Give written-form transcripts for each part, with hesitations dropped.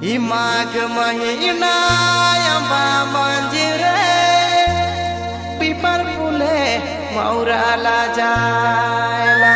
ई माघ महीना अम्बा मंजिरे पीपर फूले मौरा ला जायला।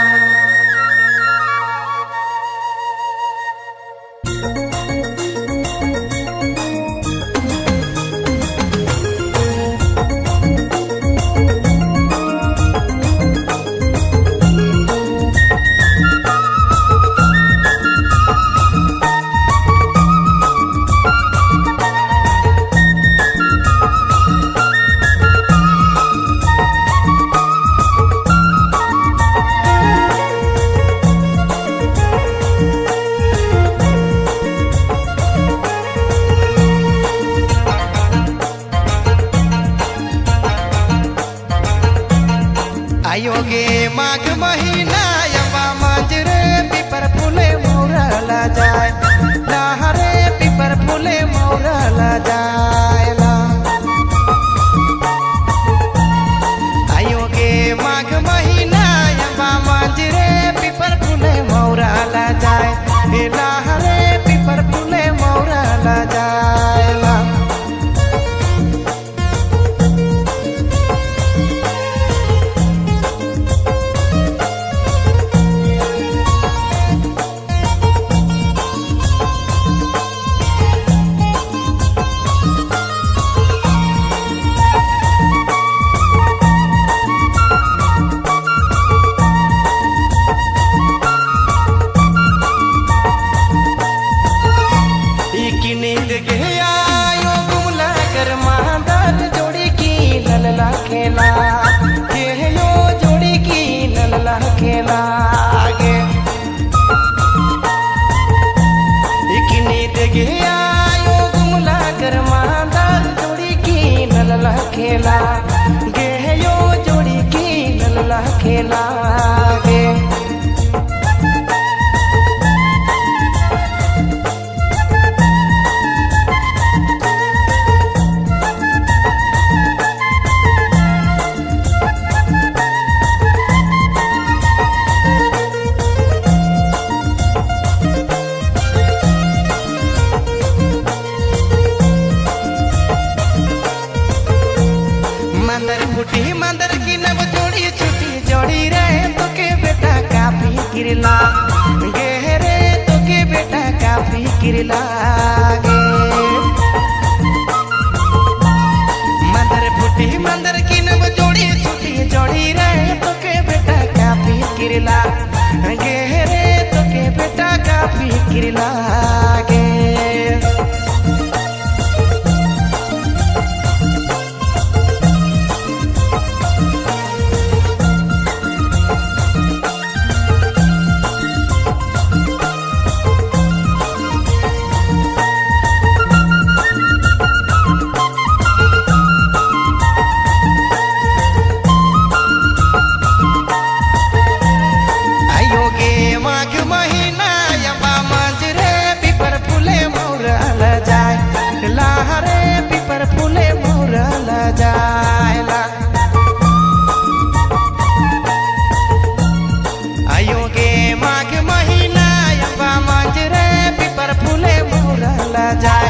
आयोगे माघ महीना अम्बा मंजरे पीपर फूले मौरा ला जाए लहरे पीपर फूले मौरा ला जायला। आयोगे माघ महीना अम्बा मंजरे पीपर फूले मौरा ला जाए लहरे पीपर फूले मौरा ला जायला। नींद के आयो गुमला कर मादर जोड़ी की ललला खेला के यो जोड़ी की ललला खेला गे। एक नींद के आयो गुमला कर मादर जोड़ी की ललला खेला गे यो जोड़ी की ललला खेला गे। मंदर फूटी मंदर की नब जोड़ी छुटी जोड़ी रे तो के बेटा काफी किरला गे रे तो के बेटा काफी किरला गे। मंदर फूटी मंदर की नब जोड़ी छुटी जोड़ी रे तो के बेटा काफी किरला गे रे तो के बेटा काफी किरला गे। माघ महीना अम्बा मंजरे पीपर फूले मौरा ला जाए लहरे पीपर फूले मौरा ला जायला। आयोगे माघ महीना अम्बा मंजरे पीपर फूले मौरा ला जाए